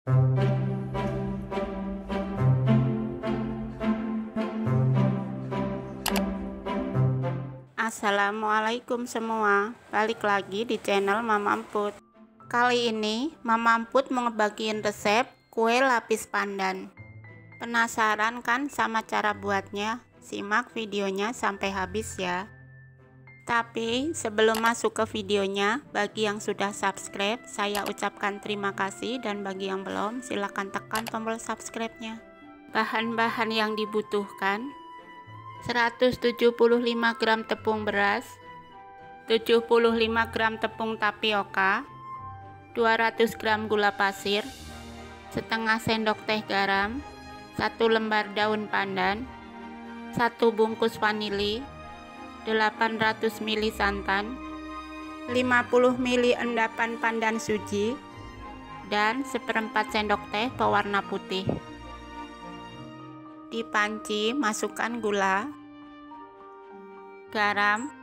Assalamualaikum semua, balik lagi di channel Mama Emput. Kali ini Mama Emput mau ngebagiin resep kue lapis pandan. Penasaran kan sama cara buatnya? Simak videonya sampai habis ya. Tapi sebelum masuk ke videonya, bagi yang sudah subscribe saya ucapkan terima kasih, dan bagi yang belum silahkan tekan tombol subscribe-nya. Bahan-bahan yang dibutuhkan: 175 gram tepung beras, 75 gram tepung tapioka, 200 gram gula pasir, setengah sendok teh garam, 1 lembar daun pandan, 1 bungkus vanili, 800 ml santan, 50 ml endapan pandan suji, dan 1/4 sendok teh pewarna putih. Di panci masukkan gula, garam,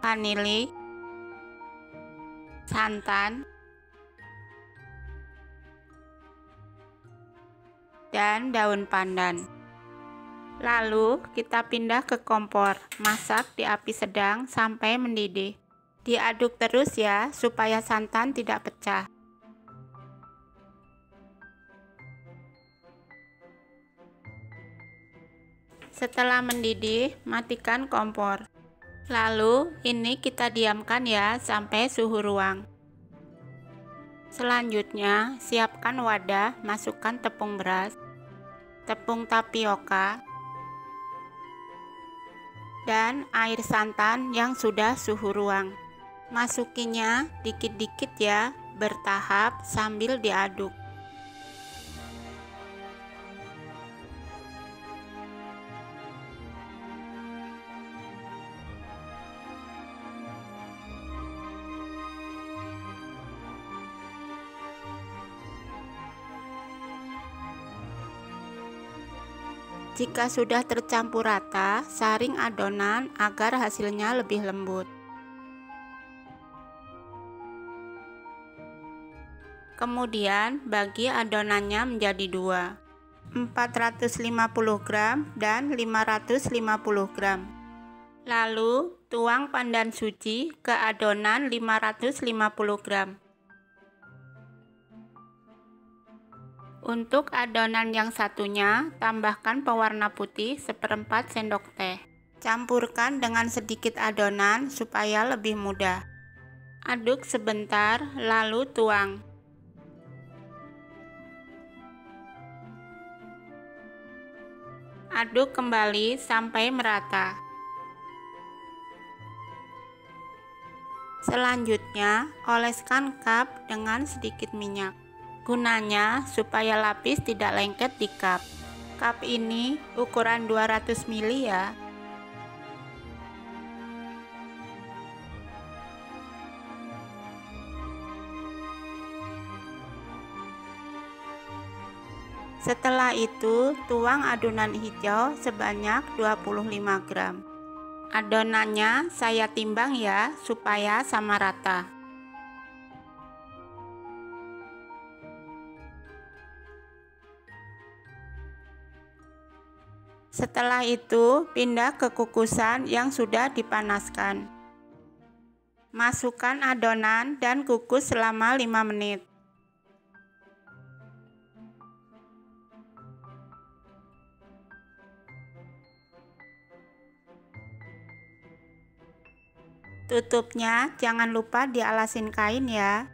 vanili, santan, dan daun pandan. Lalu kita pindah ke kompor, masak di api sedang sampai mendidih. Diaduk terus ya, supaya santan tidak pecah. Setelah mendidih, matikan kompor. Lalu ini kita diamkan ya sampai suhu ruang. Selanjutnya siapkan wadah, masukkan tepung beras, tepung tapioka, dan air santan yang sudah suhu ruang. Masukinya dikit-dikit ya, bertahap sambil diaduk. Jika sudah tercampur rata, saring adonan agar hasilnya lebih lembut. Kemudian bagi adonannya menjadi dua, 450 gram dan 550 gram. Lalu tuang pandan suci ke adonan 550 gram. Untuk adonan yang satunya, tambahkan pewarna putih 1/4 sendok teh. Campurkan dengan sedikit adonan supaya lebih mudah. Aduk sebentar, lalu tuang. Aduk kembali sampai merata. Selanjutnya, oleskan cup dengan sedikit minyak. Gunanya supaya lapis tidak lengket di cup. Cup ini ukuran 200 ml ya. Setelah itu, tuang adonan hijau sebanyak 25 gram. Adonannya saya timbang ya, supaya sama rata. Setelah itu, pindah ke kukusan yang sudah dipanaskan. Masukkan adonan dan kukus selama 5 menit. Tutupnya jangan lupa dialasin kain ya.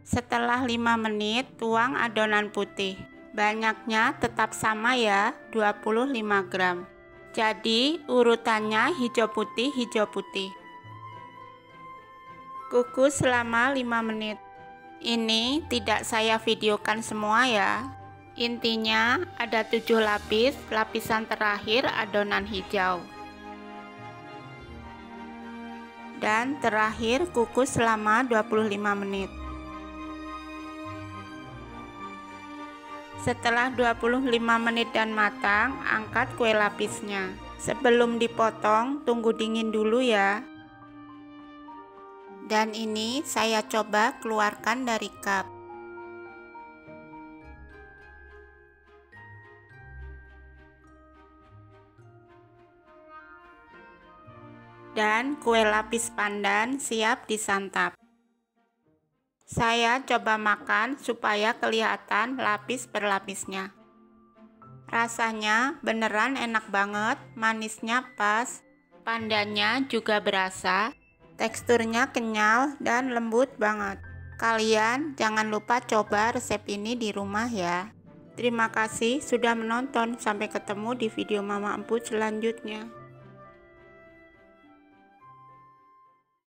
Setelah 5 menit, tuang adonan putih. Banyaknya tetap sama ya, 25 gram. Jadi urutannya hijau putih, hijau putih. Kukus selama 5 menit. Ini tidak saya videokan semua ya. Intinya ada 7 lapis, lapisan terakhir adonan hijau. Dan terakhir kukus selama 25 menit. Setelah 25 menit dan matang, angkat kue lapisnya. Sebelum dipotong, tunggu dingin dulu ya. Dan ini saya coba keluarkan dari cup. Dan kue lapis pandan siap disantap. Saya coba makan supaya kelihatan lapis berlapisnya. Rasanya beneran enak banget, manisnya pas, pandannya juga berasa, teksturnya kenyal dan lembut banget. Kalian jangan lupa coba resep ini di rumah ya. Terima kasih sudah menonton, sampai ketemu di video Mama Emput selanjutnya.